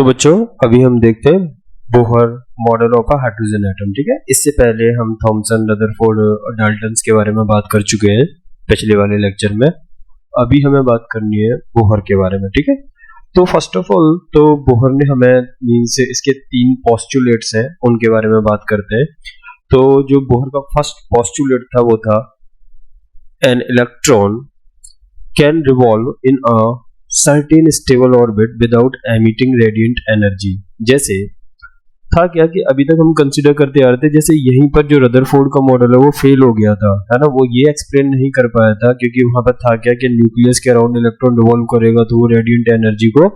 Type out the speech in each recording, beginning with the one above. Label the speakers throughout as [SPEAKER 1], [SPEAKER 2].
[SPEAKER 1] तो बच्चों अभी हम देखते हैं Bohr model of a hydrogen atom. ठीक है, इससे पहले हम थॉमसन, रदरफोर्ड और डाल्टन्स के बारे में बात कर चुके हैं पिछले वाले लेक्चर में। अभी हमें बात करनी है बोहर के बारे में। ठीक है, तो फर्स्ट ऑफ ऑल तो बोहर ने हमें मीन्स इसके 3 पोस्टुलेट्स हैं, उनके बारे में बात करते हैं। तो जो बोहर का फर्स्ट पोस्टुलेट था वो था N electron can revolve in a certain stable orbit without emitting radiant energy. जैसे था क्या कि अभी तक हम कंसीडर करते आ रहे थे, जैसे यहीं पर जो रदरफोर्ड का मॉडल है वो फेल हो गया था, है ना। वो ये एक्सप्लेन नहीं कर पाया था क्योंकि वहां पर था क्या कि न्यूक्लियस के अराउंड इलेक्ट्रॉन रिवॉल्व करेगा तो वो रेडिएंट एनर्जी को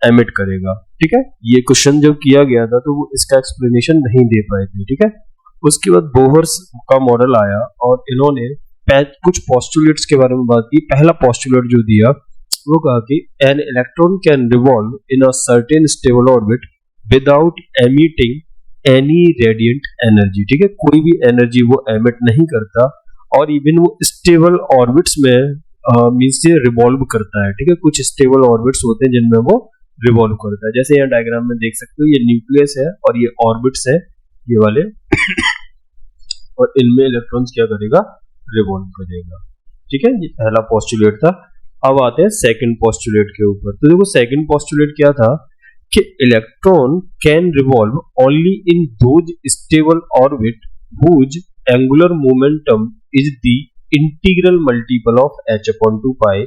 [SPEAKER 1] एमिट करेगा। ठीक है, ये क्वेश्चन जब किया गया था तो वो इसका एक्सप्लेनेशन नहीं दे पाए थे। ठीक है, उसके बाद बोहर का मॉडल आया और इन्होंने कुछ पोस्टुलेट्स के बारे में बात की। पहला पोस्टुलेट जो दिया वो कहा कि an electron can revolve in a certain stable orbit without emitting any radiant energy. ठीक है, कोई भी एनर्जी वो एमिट नहीं करता और इवन वो स्टेबल ऑर्बिट्स में मींस से रिवॉल्व करता है। ठीक है, कुछ स्टेबल ऑर्बिट्स होते हैं जिनमें वो रिवॉल्व करता है। जैसे यहाँ डायग्राम में देख सकते हो, ये न्यूक्लियस है और ये ऑर्बिट्स है ये वाले और इनमें इलेक्ट्रॉन्स क्या करेगा, रिवॉल्व करेगा। ठीक है, ये पहला पोस्टुलेट था। अब आते हैं सेकंड पोस्टुलेट के ऊपर। तो देखो सेकंड पोस्टुलेट क्या था कि electron can revolve only in those stable orbit whose angular momentum is the integral multiple of h/2 pi.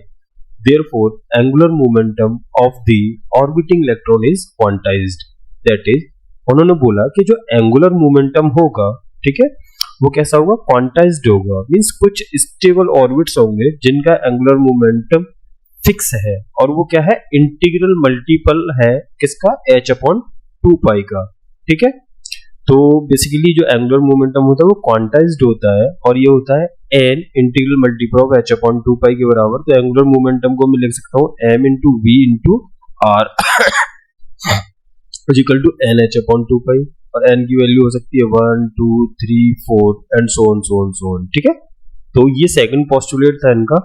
[SPEAKER 1] Therefore angular momentum of the orbiting electron is quantized. That is, उन्होंने बोला कि जो angular momentum होगा, ठीक है, वो कैसा होगा, क्वांटाइज्ड होगा। मींस कुछ स्टेबल ऑर्बिट्स होंगे जिनका एंगुलर मोमेंटम फिक्स है और वो क्या है, इंटीग्रल मल्टीपल है किसका, h/2 पाई का। ठीक है, तो बेसिकली जो एंगुलर मोमेंटम होता है वो क्वांटाइज्ड होता है और ये होता है n integral multiple of h/2 पाई के बराबर। तो एंगुलर मोमेंटम को मैं लिख सकता हूँ m into v into r equal to n/2 pi और n की वैल्यू हो सकती है 1 2 3 4 एंड सो ऑन। ठीक है, तो ये सेकंड पोस्टुलेट था इनका।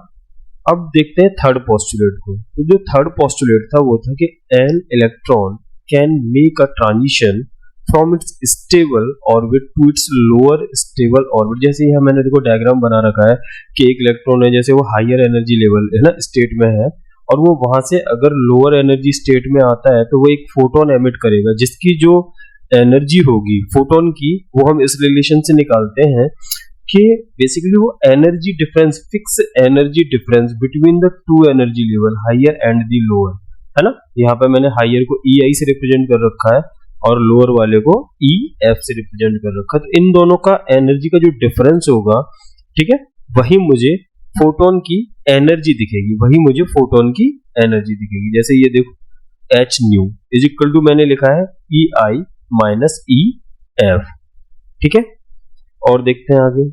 [SPEAKER 1] अब देखते हैं थर्ड पोस्टुलेट को। तो जो थर्ड पोस्टुलेट था वो था कि an electron can make a transition from its stable orbit to its lower stable orbit. जैसे यहाँ मैंने देखो डायग्राम बना रखा है कि एक इलेक्ट्रॉन है, जैसे वो हायर एनर्जी लेवल है ना स्टेट में है और वो वहां से अगर लोअर एनर्जी स्टेट में आता है तो वो एक फोटोन एमिट करेगा, जिसकी जो एनर्जी होगी फोटोन की वो हम इस रिलेशन से निकालते हैं कि बेसिकली वो energy difference, fix energy difference between the two energy level higher and the lower, है ना। यहाँ पे मैंने हायर को EI से रिप्रेजेंट कर रखा है और लोअर वाले को EF से रिप्रेजेंट कर रखा है। तो इन दोनों का एनर्जी का जो डिफरेंस होगा, ठीक है, वही मुझे फोटोन की एनर्जी दिखेगी, वही मुझे फोटोन की एनर्जी दिखेगी। जैसे ये देखो h nu is equal to मैंने लिखा है EI माइनस EF। ठीक है, और देखते हैं आगे।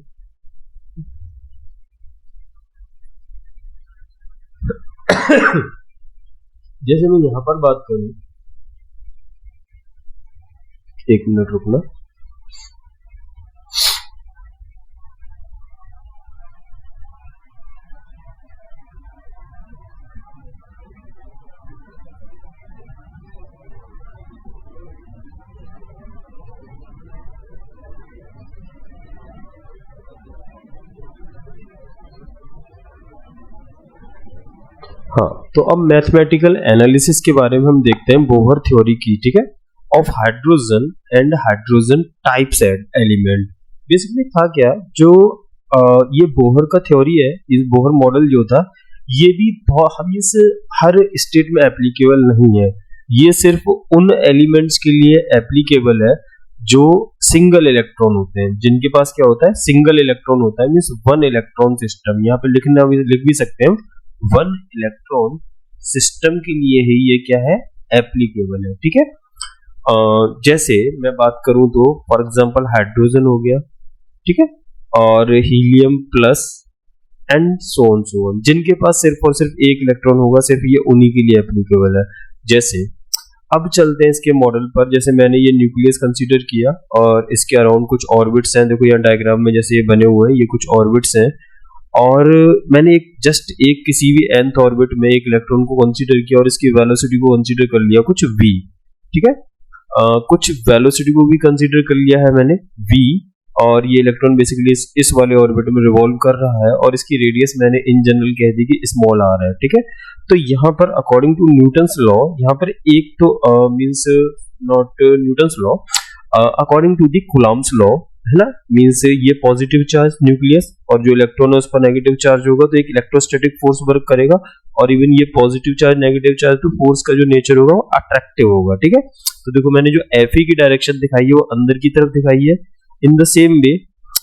[SPEAKER 1] जैसे मैं यहां पर बात करूं, एक मिनट रुकना। हाँ, तो अब मैथमेटिकल एनालिसिस के बारे में हम देखते हैं बोहर थ्योरी की। ठीक है, of hydrogen and hydrogen types element. Basically था क्या, जो ये बोहर का थ्योरी है, इस बोहर मॉडल जो था ये भी हम इस हर स्टेट में एप्लीकेबल नहीं है। ये सिर्फ उन एलिमेंट्स के लिए एप्लीकेबल है जो सिंगल इलेक्ट्रॉन होते हैं, जिनके पास क्या होता है, सिंगल इलेक्ट्रॉन होता है, मींस वन इलेक्ट्रॉन सिस्टम। यहाँ पे लिख भी सकते हैं वन इलेक्ट्रॉन सिस्टम के लिए ही ये क्या है, एप्लीकेबल है। ठीक है, जैसे मैं बात करूं तो फॉर एग्जांपल हाइड्रोजन हो गया, ठीक है, और helium plus and so on, जिनके पास सिर्फ और सिर्फ एक इलेक्ट्रॉन होगा, सिर्फ ये उन्हीं के लिए एप्लीकेबल है। जैसे अब चलते हैं इसके मॉडल पर। जैसे मैंने ये न्यूक्लियस कंसीडर किया और इसके अराउंड कुछ ऑर्बिट्स हैं। देखो यहाँ डायग्राम में जैसे ये बने हुए हैं, ये कुछ ऑर्बिट्स हैं और मैंने एक किसी भी nth ऑर्बिट में एक इलेक्ट्रॉन को कंसीडर किया और इसकी वेलोसिटी को कंसीडर कर लिया कुछ v। ठीक है। कुछ वेलोसिटी को भी कंसीडर कर लिया है मैंने v, और ये इलेक्ट्रॉन बेसिकली इस वाले ऑर्बिट में रिवॉल्व कर रहा है और इसकी रेडियस मैंने इन जनरल कह दी कि स्मॉल आर है, ठीक है। तो यहाँ पर अकॉर्डिंग टू न्यूटन्स लॉ, यहाँ पर एक तो means not Newton's law, according to the Coulomb's law, है ना, मींस ये पॉजिटिव चार्ज न्यूक्लियस और जो इलेक्ट्रॉन है उस पर नेगेटिव चार्ज होगा तो एक इलेक्ट्रोस्टैटिक फोर्स वर्क करेगा, और इवन ये पॉजिटिव चार्ज नेगेटिव चार्ज तो फोर्स का जो नेचर होगा वो अट्रैक्टिव होगा, ठीक है। तो देखो मैंने जो Fe की डायरेक्शन दिखाई है वो अंदर की तरफ दिखाई है। इन द सेम वे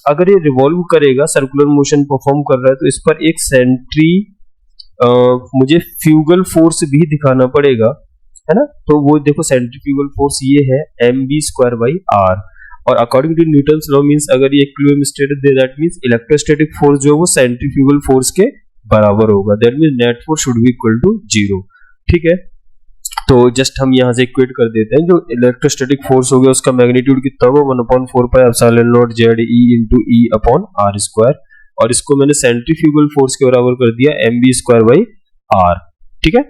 [SPEAKER 1] अगर ये रिवॉल्व करेगा, सर्कुलर मोशन परफॉर्म कर रहा है, तो इस पर एक सेंट्री मुझे फ्यूगल फोर्स भी दिखाना पड़ेगा, है ना। तो वो देखो सेंट्रीफ्यूगल फोर्स ये है mv²/r, और according to Newton's law means अगर ये इक्विलिब्रियम स्टेट है दैट मींस इलेक्ट्रोस्टैटिक फोर्स जो है वो सेंट्रीफ्यूगल फोर्स के बराबर होगा, that means net force should be equal to 0, ठीक है। तो जस्ट हम यहाँ से इक्वेट कर देते हैं, जो इलेक्ट्रोस्टैटिक फोर्स हो गया उसका मैग्नीट्यूड कितना होगा 1/4πε0 ZE/r², और इसको मैंने सेंट्रीफ्यूगल फोर्स के बराबर कर दिया mv²/r, ठीक है।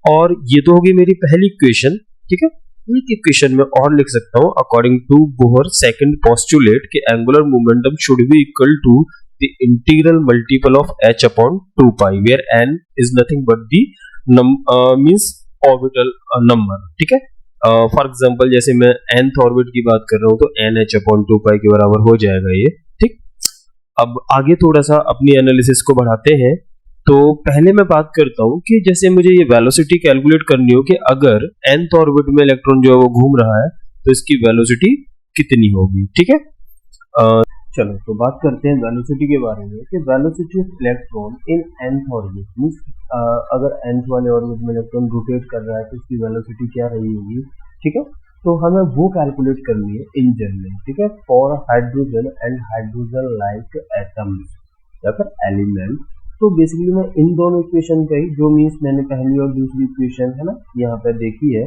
[SPEAKER 1] और ये तो होगी मेरी पहली इक्वेशन, ठीक है। एक इक्वेशन में और लिख सकता हूँ according to Bohr second postulate कि angular momentum should be equal to the integral multiple of h/2π where n is nothing but the means orbital number, ठीक है। फॉर एग्जांपल जैसे मैं nth ऑर्बिट की बात कर रहा हूँ तो nh/2π के बराबर हो जाएगा ये, ठीक। अब आगे थोड़ा सा अपनी एनालिसिस को बढ़ाते हैं। तो पहले मैं बात करता हूं कि जैसे मुझे ये वेलोसिटी कैलकुलेट करनी हो कि अगर nth ऑर्बिट में इलेक्ट्रॉन जो है वो घूम रहा है तो इसकी वेलोसिटी कितनी होगी, ठीक है। चलो तो बात करते हैं वेलोसिटी के बारे में कि velocity of electron in nth orbit means अगर nth वाले ऑर्बिट में इलेक्ट्रॉन रोटेट कर रहा है तो इसकी वेलोसिटी क्या रही होगी, ठीक है। तो हमें वो कैलकुलेट करनी है इन जनरल, ठीक है, for hydrogen and hydrogen like atoms या फिर एलिमेंट। तो बेसिकली मैं इन दोनों इक्वेशन का ही, जो मीन्स मैंने पहली और दूसरी इक्वेशन है ना यहाँ पे देखी है,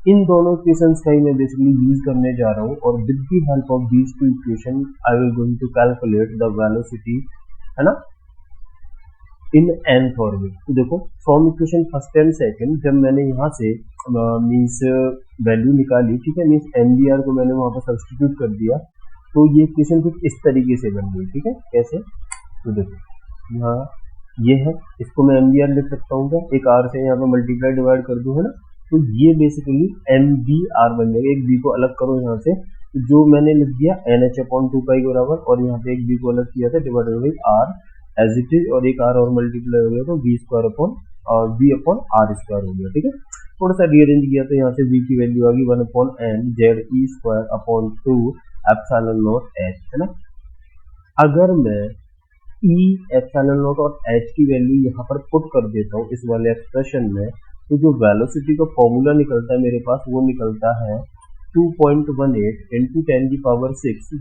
[SPEAKER 1] इन दोनों इक्वेशंस का ही मैं बेसिकली यूज करने जा रहा हूँ, और with the help of these two equation I will going to calculate the velocity, है ना, इन nth ऑर्बिट। तो देखो from equation first and second जब मैंने यहाँ से मीन्स वैल्यू निकाली, ठीक है, मीन्स mvr को मैंने वहाँ पर सब्स्टिट्यूट कर दिया, तो ये इक्वेशन कुछ इस तरीके से बन गई, ठीक है। कैसे, तो देखो यहाँ ये है, इसको मैं mvr लिख सकता हूँ क्या, एक r से यहाँ पे मल्टीप्लाई डिवाइड कर दूं, है ना। तो ये बेसिकली mvr बन जाएगा, एक b को अलग करो यहाँ से, तो जो मैंने लिख दिया nh/2π के बराबर, और यहाँ पे एक b को अलग किया था divided by r as it is, और एक r और मल्टीप्लाई हो गया तो v² और v/r² हो गया, ठीक है। थोड़ा सा रीअरेंज किया तो यहाँ से v की वैल्यू आ गई 1/n ZE²/2ε0h, है ना। अगर मैं E/ε0 और h की वैल्यू यहाँ पर पुट कर देता हूँ इस वाले एक्सप्रेशन में, तो जो वेलोसिटी का फॉर्मूला निकलता है मेरे पास वो निकलता है 2.18 × 10⁶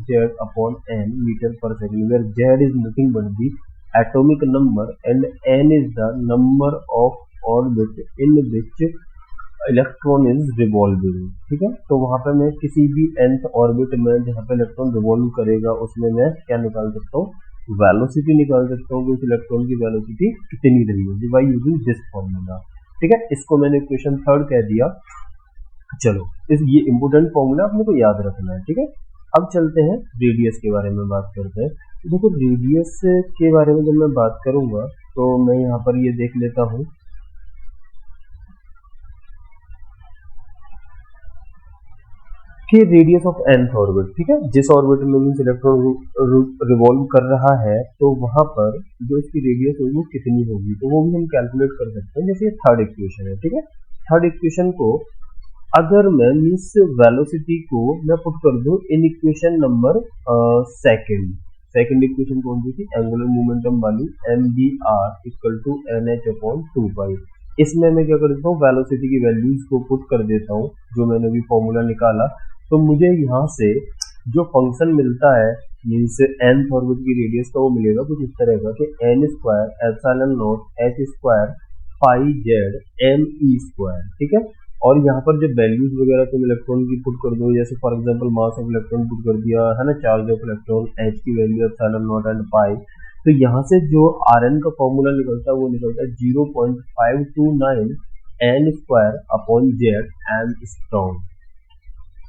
[SPEAKER 1] Z/n मीटर पर second, where Z is nothing but the atomic number and n is the number of orbit in which electron is revolving, ठीक है। तो वहां पे मैं किसी भी nth ऑर्बिट में जहाँ पे इलेक्ट्रॉन रिवॉल्व करेगा उसमें मैं क्या निकाल सकता हूँ, वेलोसिटी निकाल सकता हूँ कि उस इलेक्ट्रॉन की वेलोसिटी कितनी रही होगी बाय यूजिंग दिस फॉर्मूला, ठीक है। इसको मैंने इक्वेशन थर्ड कह दिया। चलो ये इंपोर्टेंट फॉर्मूला अपने को याद रखना है, ठीक है। अब चलते हैं रेडियस के बारे में बात करते हैं। तो देखो रेडियस के बारे में जब मैं बात करूंगा तो मैं यहाँ पर ये देख लेता हूँ कि रेडियस ऑफ nth ऑर्बिट, ठीक है, जिस ऑर्बिट में मींस इलेक्ट्रॉन रिवॉल्व कर रहा है तो वहां पर जो इसकी रेडियस होगी वो कितनी होगी, तो वो भी हम कैलकुलेट कर सकते हैं। जैसे थर्ड इक्वेशन है, ठीक है, थर्ड इक्वेशन को अगर मैं मींस वेलोसिटी को मैं पुट कर दूं in equation number second equation कौन सी थी, एंगुलर मोमेंटम वाली mvr = nh/2π, इसमें मैं क्या कर देता हूँ, वेलोसिटी की वैल्यूज को पुट कर देता हूँ जो मैंने अभी फॉर्मूला निकाला। तो मुझे यहाँ से जो फंक्शन मिलता है मीन्स nth ऑर्बिट की रेडियस का वो मिलेगा कुछ इस तरह का कि n²ε0 h² πz me², ठीक है। और यहाँ पर जब वैल्यूज वगैरह तुम इलेक्ट्रॉन की पुट कर दो, जैसे for example mass of electron put कर दिया है ना, चार्ज ऑफ इलेक्ट्रॉन, h की वैल्यू ε0 एंड पाई, तो यहाँ से जो Rn का फॉर्मूला निकलता है वो निकलता है 0.529 n² upon z am strong,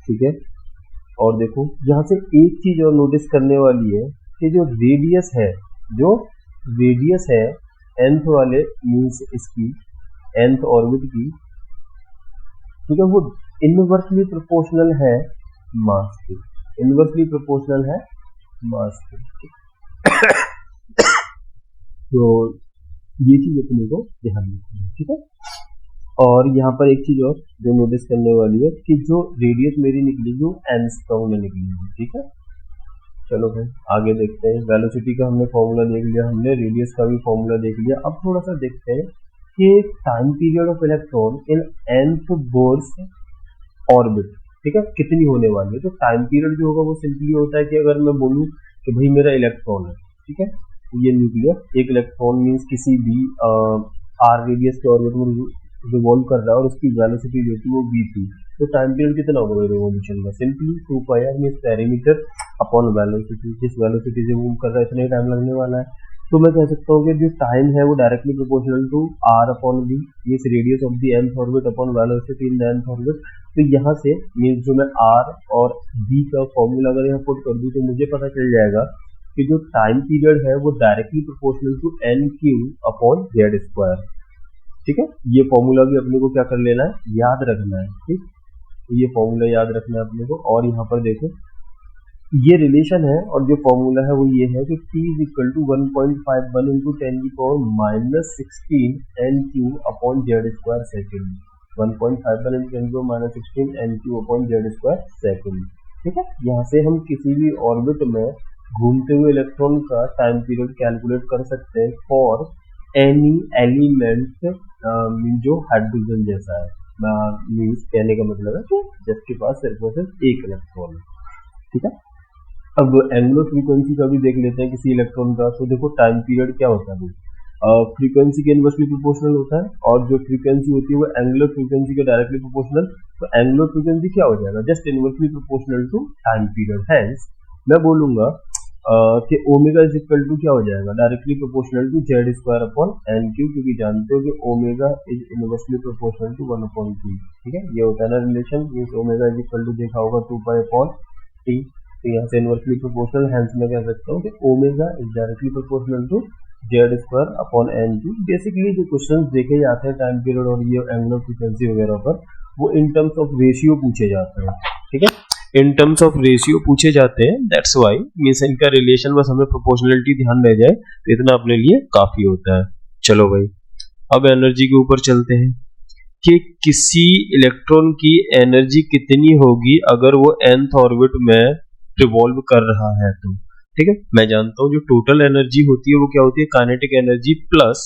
[SPEAKER 1] ठीक है। और देखो यहाँ से एक चीज और नोटिस करने वाली है कि जो रेडियस है nth वाले मीन्स इसकी nth ऑर्बिट की, ठीक है, वो इनवर्सली प्रोपोर्शनल है मास के, इनवर्सली प्रोपोर्शनल है मास के। तो ये चीज अपने को ध्यान रखनी है, ठीक है। और यहाँ पर एक चीज और जो नोटिस करने वाली है कि जो रेडियस मेरी निकलेगी वो एंगस्ट्रॉम में निकलेगी, ठीक है। चलो भाई आगे देखते हैं। वेलोसिटी का हमने फॉर्मूला देख लिया, हमने रेडियस का भी फॉर्मूला देख लिया। अब थोड़ा सा देखते हैं कि time period of electron in nth Bohr's orbit, ठीक है, कितनी होने वाली है। तो टाइम पीरियड जो होगा वो सिंपली होता है कि अगर मैं बोलूँ कि भाई मेरा इलेक्ट्रॉन है, ठीक है, ये न्यूक्लियर एक इलेक्ट्रॉन मीन्स किसी भी r रेडियस के ऑर्बिट में रिवॉल्व कर रहा है और उसकी वेलोसिटी जो थी वो v थी, तो टाइम पीरियड कितना होगा रिवॉल्यूशन का, सिंपली 2 पाई r means perimeter upon velocity. जिस वेलोसिटी से मूव कर रहा है इतना ही टाइम लगने वाला है। तो मैं कह सकता हूँ कि जो टाइम है वो directly proportional to r upon v means radius of the nth orbit upon velocity in the nth orbit. तो यहाँ से मीन्स जो मैं r और v का फॉर्मूला अगर यहाँ पुट कर दूँ तो मुझे पता चल जाएगा कि जो टाइम पीरियड है वो directly proportional to n³ upon z square, ठीक है। ये फॉर्मूला भी अपने को क्या कर लेना है, याद रखना है, ठीक। ये फॉर्मूला याद रखना है अपने को। और यहाँ पर देखो ये रिलेशन है और जो फॉर्मूला है वो ये है कि t is equal to 1.51 into 10⁻⁻16 n³ upon z square second, 1.51 into 10⁻⁻16 n³ upon z square second, ठीक है। यहाँ से हम किसी भी ऑर्बिट में घूमते हुए इलेक्ट्रॉन का टाइम पीरियड कैलकुलेट कर सकते हैं फॉर एनी एलिमेंट जो हाइड्रोजन जैसा है। मीन्स कहने का मतलब है कि जिसके पास सिर्फ और सिर्फ एक इलेक्ट्रॉन है, ठीक है। अब एंगुलर फ्रीक्वेंसी का भी देख लेते हैं किसी इलेक्ट्रॉन का। तो देखो टाइम पीरियड क्या होता है, फ्रीक्वेंसी के इनवर्सली प्रोपोर्शनल होता है और जो फ्रीक्वेंसी होती है वो एंगुलर फ्रीक्वेंसी के डायरेक्टली प्रोपोर्शनल। तो एंगुलर फ्रीक्वेंसी क्या हो जाएगा, just inversely proportional to time period. Hence मैं बोलूंगा कि ओमेगा इज इक्वल टू क्या हो जाएगा, directly proportional to z square upon n³, क्योंकि जानते हो कि omega is inversely proportional to 1/2, ठीक है। ये होता है ना relation, means omega is equal to देखा होगा 2 पाई अपॉन t। तो यहाँ से इनवर्सली प्रोपोर्शनल, हेंस मैं कह सकता हूँ कि omega is directly proportional to z square upon n³। Basically जो क्वेश्चन देखे जाते हैं टाइम पीरियड और ये एंगुलर फ्रीक्वेंसी वगैरह पर, वो इन टर्म्स ऑफ रेशियो पूछे जाते हैं, ठीक है, इन टर्म्स ऑफ रेशियो पूछे जाते हैं। दैट्स व्हाई मींस इनका रिलेशन बस हमें प्रोपोर्शनलिटी ध्यान रह जाए तो इतना अपने लिए काफी होता है। चलो भाई अब एनर्जी के ऊपर चलते हैं कि किसी इलेक्ट्रॉन की एनर्जी कितनी होगी अगर वो nth ऑर्बिट में रिवॉल्व कर रहा है तो, ठीक है। मैं जानता हूं जो टोटल एनर्जी होती है वो क्या होती है, kinetic energy plus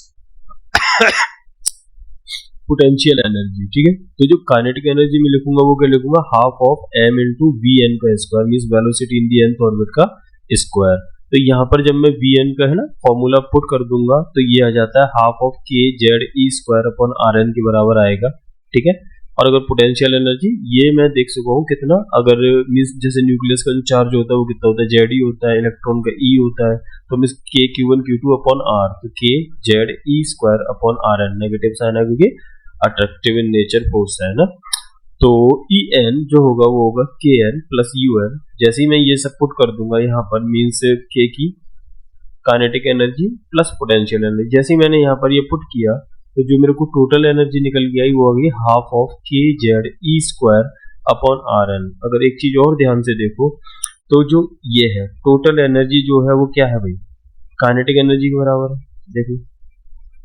[SPEAKER 1] potential energy, ठीक है। तो जो काइनेटिक एनर्जी में लिखूंगा वो क्या लिखूंगा, half of m into v n का स्क्वायर, means velocity in the nth orbit का स्क्वायर। तो यहाँ पर जब मैं वी एन का है ना फॉर्मूला पुट कर दूंगा तो ये आ जाता है half of k z e square upon r n के बराबर आएगा, ठीक है। और अगर पोटेंशियल एनर्जी ये मैं देख सका हूँ कितना, अगर मींस जैसे न्यूक्लियस का जो चार्ज होता है वो कितना होता है, जेड ई होता है, इलेक्ट्रॉन का ई होता है, तो मींस के Q1 Q2 अपॉन आर, तो k z e square upon r n, negative sign है क्योंकि अट्रैक्टिव इन नेचर फोर्स है ना। तो ई एन जो होगा वो होगा के एन प्लस यू एन। जैसे ही मैं ये सब पुट कर दूंगा यहाँ पर, मीन्स के की kinetic energy plus potential energy, जैसे ही मैंने यहाँ पर ये पुट किया तो जो मेरे को टोटल एनर्जी निकल के आई वो आ गई half of k z e square upon r n. अगर एक चीज और ध्यान से देखो तो जो ये है टोटल एनर्जी जो है वो क्या है भाई, काइनेटिक एनर्जी के बराबर है। देखो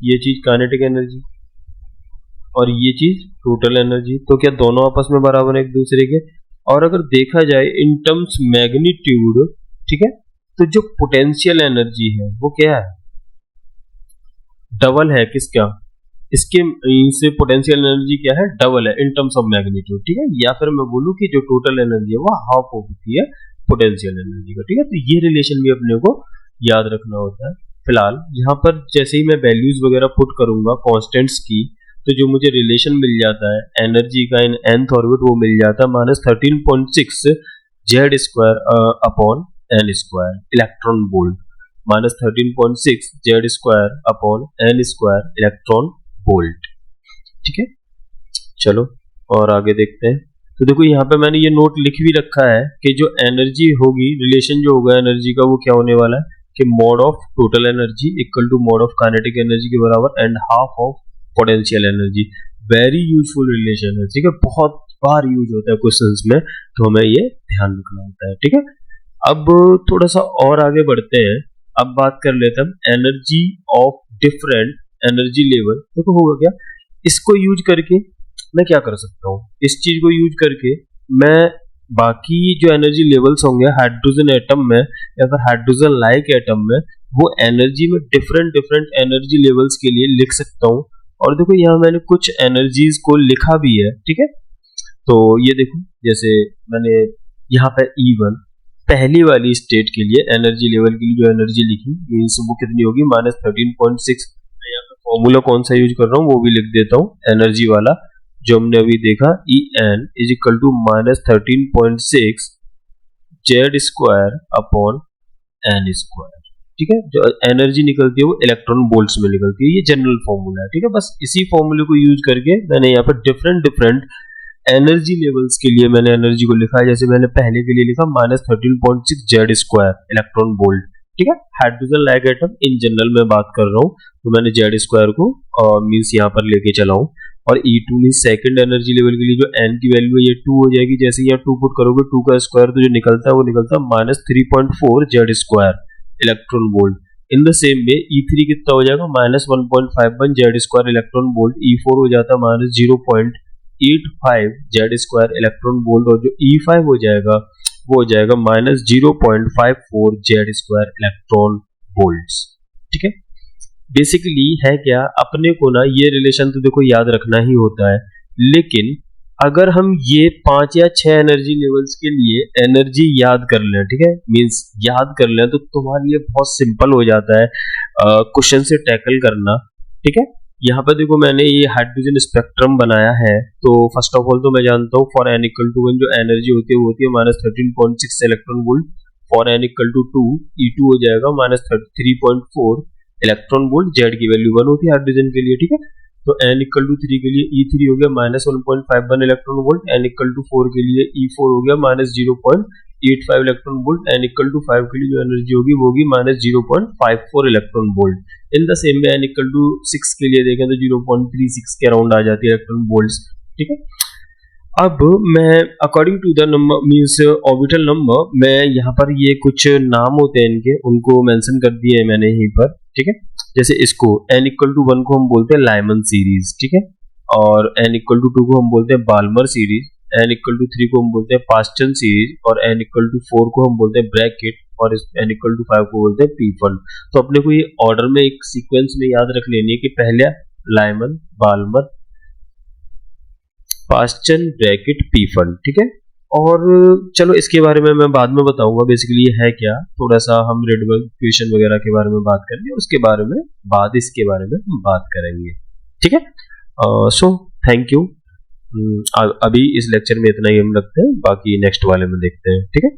[SPEAKER 1] ये चीज काइनेटिक एनर्जी और ये चीज टोटल एनर्जी, तो क्या दोनों आपस में बराबर है एक दूसरे के। और अगर देखा जाए इन टर्म्स मैग्नीट्यूड, ठीक है, तो जो पोटेंशियल एनर्जी है वो क्या है, डबल है किसका, इसके इनसे पोटेंशियल एनर्जी क्या है, डबल है इन टर्म्स ऑफ मैग्नीट्यूड, ठीक है। या फिर मैं बोलूं कि जो टोटल एनर्जी है वो हाफ होती है पोटेंशियल एनर्जी का, ठीक है। तो ये रिलेशन भी अपने को याद रखना होता है। फिलहाल यहाँ पर जैसे ही मैं वैल्यूज वगैरह पुट करूंगा कॉन्स्टेंट्स की, तो जो मुझे रिलेशन मिल जाता है एनर्जी का इन nth ऑर्बिट वो मिल जाता है -13.6 z square upon n square electron volt, -13.6 z square upon n square electron volt, ठीक है। चलो और आगे देखते हैं। तो देखो यहाँ पे मैंने ये नोट लिख भी रखा है कि जो एनर्जी होगी, रिलेशन जो होगा एनर्जी का, वो क्या होने वाला है कि mod of total energy equal to mod of kinetic energy के बराबर and half of potential energy. Very useful relation है, ठीक है, बहुत बार यूज होता है क्वेश्चंस में, तो हमें ये ध्यान रखना होता है, ठीक है। अब थोड़ा सा और आगे बढ़ते हैं, अब बात कर लेते हैं energy of different energy level. देखो होगा क्या, इसको यूज करके मैं क्या कर सकता हूँ, इस चीज को यूज करके मैं बाकी जो एनर्जी लेवल्स होंगे हाइड्रोजन एटम में या फिर हाइड्रोजन लाइक एटम में, वो एनर्जी में डिफरेंट डिफरेंट एनर्जी लेवल्स के लिए लिख सकता हूँ। और देखो यहाँ मैंने कुछ एनर्जीज को लिखा भी है, ठीक है। तो ये देखो, जैसे मैंने यहाँ पे E1 पहली वाली स्टेट के लिए एनर्जी लेवल के लिए जो एनर्जी लिखी, मीन्स वो कितनी होगी -13.6। मैं यहाँ पे फॉर्मूला कौन सा यूज कर रहा हूँ वो भी लिख देता हूँ, एनर्जी वाला जो हमने अभी देखा, En is equal to -13.6 Z² upon n square, ठीक है। जो एनर्जी निकलती है वो इलेक्ट्रॉन वोल्ट्स में निकलती है, ये जनरल फॉर्मूला है, ठीक है। बस इसी फॉर्मूले को यूज करके मैंने यहाँ पर डिफरेंट डिफरेंट एनर्जी लेवल्स के लिए मैंने एनर्जी को लिखा है। जैसे मैंने पहले के लिए लिखा -13.6 Z² इलेक्ट्रॉन वोल्ट, ठीक है। Hydrogen like atom in general में बात कर रहा हूँ, तो मैंने Z² को मीन्स यहाँ पर लेके चला हूँ। और E2 means second energy level के लिए जो n की वैल्यू है ये 2 हो जाएगी। जैसे यहाँ 2 पुट करोगे, 2 का स्क्वायर तो जो निकलता है वो निकलता है -3.4 Z² electron volt. In the same way E3 कितना हो जाएगा, -1.51 Z² इलेक्ट्रॉन वोल्ट। E4 हो जाता है -0.85 Z² इलेक्ट्रॉन वोल्ट। और जो E5 हो जाएगा वो हो जाएगा -0.54 Z² इलेक्ट्रॉन वोल्ट्स, ठीक है। बेसिकली है क्या, अपने को ना ये रिलेशन तो देखो याद रखना ही होता है, लेकिन अगर हम ये 5 या 6 एनर्जी लेवल्स के लिए एनर्जी याद कर लें, ठीक है, मींस याद कर लें, तो तुम्हारे लिए बहुत सिंपल हो जाता है क्वेश्चन से टैकल करना, ठीक है। यहाँ पर देखो मैंने ये हाइड्रोजन स्पेक्ट्रम बनाया है। तो फर्स्ट ऑफ ऑल तो मैं जानता हूँ फॉर n इक्वल टू 1 जो एनर्जी होती है वो होती है -13.6 electron volt. For n equal to 2 E2 हो जाएगा -3.4 इलेक्ट्रॉन वोल्ट। Z की वैल्यू 1 होती है हाइड्रोजन के लिए, ठीक है। तो n इक्वल टू 3 के लिए E3 हो गया -1.51 electron volt. n equal to 4 के लिए E4 हो गया -0.85 electron volt. n equal to 5 के लिए जो एनर्जी होगी वो होगी -0.54 electron volt. In the same way n equal to 6 के लिए देखें तो 0.36 के अराउंड आ जाती है इलेक्ट्रॉन वोल्ट्स, ठीक है। अब मैं according to the number means orbital number, मैं यहाँ पर ये कुछ नाम होते हैं इनके, उनको मेंशन कर दिए है मैंने यहीं पर, ठीक है। जैसे इसको n इक्वल टू 1 को हम बोलते हैं लाइमन सीरीज, ठीक है। और n इक्वल टू 2 को हम बोलते हैं Balmer series. n equal to 3 को हम बोलते हैं पास्टन सीरीज। और n इक्वल टू 4 को हम बोलते हैं ब्रैकेट। और n इक्वल टू 5 को बोलते हैं पीफन। तो अपने को ये ऑर्डर में एक सीक्वेंस में याद रख लेनी है कि पहले लाइमन, बाल्मर, पास्टन, ब्रैकेट, पीफन, ठीक है। और चलो इसके बारे में मैं बाद में बताऊंगा बेसिकली ये है क्या, थोड़ा सा हम रेडबर्ग इक्वेशन वगैरह के बारे में बात करेंगे, उसके बारे में बाद इसके बारे में हम बात करेंगे, ठीक है। So thank you. अभी इस लेक्चर में इतना ही हम रखते हैं, बाकी नेक्स्ट वाले में देखते हैं, ठीक है।